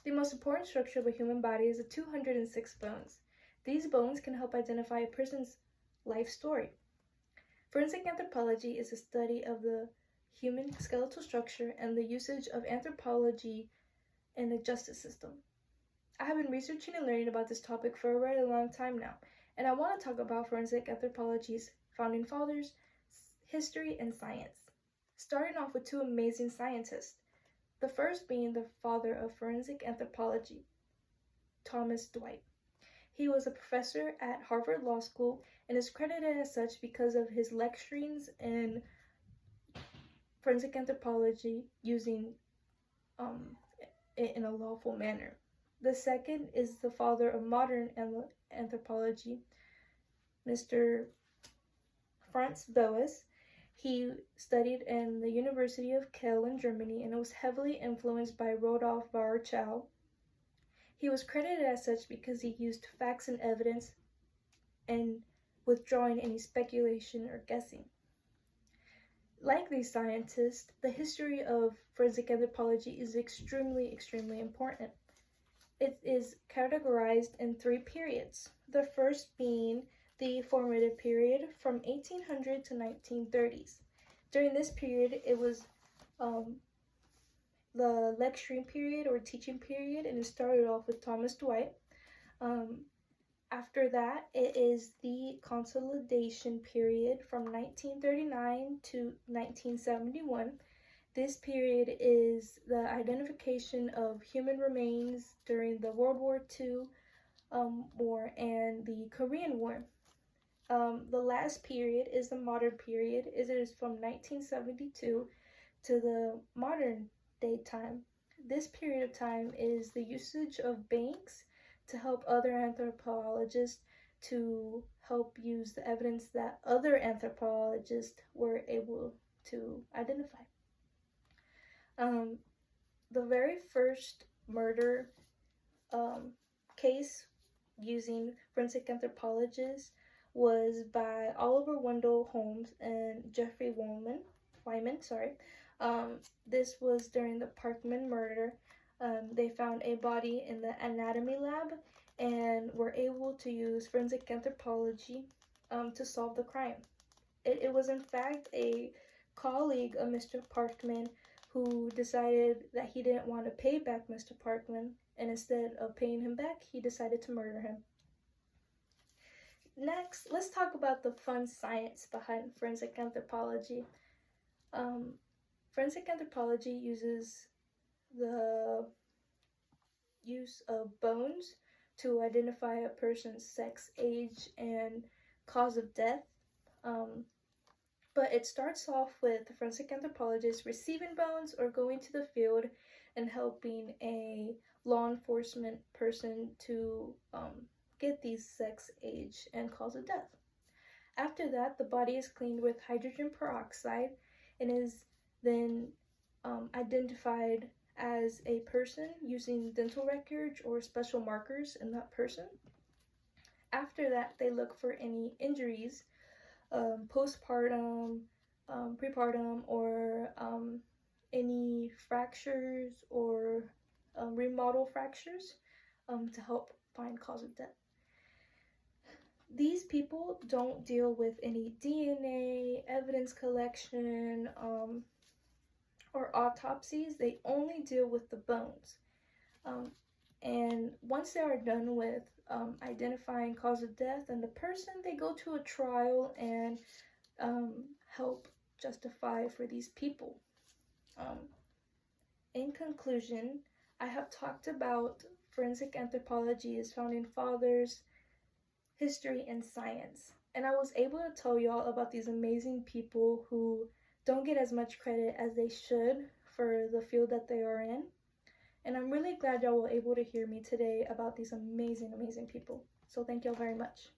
The most important structure of a human body is the 206 bones. These bones can help identify a person's life story. Forensic anthropology is a study of the human skeletal structure and the usage of anthropology in the justice system. I have been researching and learning about this topic for a very long time now, and I want to talk about forensic anthropology's founding fathers, history, and science. Starting off with two amazing scientists, the first being the father of forensic anthropology, Thomas Dwight. He was a professor at Harvard Law School and is credited as such because of his lecturings in forensic anthropology using it in a lawful manner. The second is the father of modern anthropology, Mr. Franz Boas. He studied in the University of Kiel in Germany and was heavily influenced by Rodolphe Virchow. He was credited as such because he used facts and evidence and withdrawing any speculation or guessing. Like these scientists, the history of forensic anthropology is extremely important. It is categorized in three periods. The first being the formative period from 1800 to 1930s. During this period, it was the lecturing period or teaching period, and it started off with Thomas Dwight. After that, it is the consolidation period from 1939 to 1971. This period is the identification of human remains during the World War II War and the Korean War. The last period is the modern period. It is from 1972 to the modern day time. This period of time is the usage of banks to help other anthropologists to help use the evidence that other anthropologists were able to identify. The very first murder case using forensic anthropologists was by Oliver Wendell Holmes and Jeffrey Wyman. This was during the Parkman murder. They found a body in the anatomy lab and were able to use forensic anthropology to solve the crime. It was in fact a colleague of Mr. Parkman who decided that he didn't want to pay back Mr. Parkman, and instead of paying him back, he decided to murder him. Next, let's talk about the fun science behind forensic anthropology. Forensic anthropology uses the use of bones to identify a person's sex, age, and cause of death. But it starts off with the forensic anthropologist receiving bones or going to the field and helping a law enforcement person to get these sex, age, and cause of death. After that, the body is cleaned with hydrogen peroxide and is then identified as a person using dental records or special markers in that person. After that, they look for any injuries, postpartum, prepartum, or any fractures or remodel fractures to help find cause of death. These people don't deal with any DNA, evidence collection, or autopsies. They only deal with the bones. And once they are done with identifying cause of death and the person, they go to a trial and help justify for these people. In conclusion, I have talked about forensic anthropology's founding fathers, history, and science. And I was able to tell y'all about these amazing people who don't get as much credit as they should for the field that they are in. And I'm really glad y'all were able to hear me today about these amazing people. So thank y'all very much.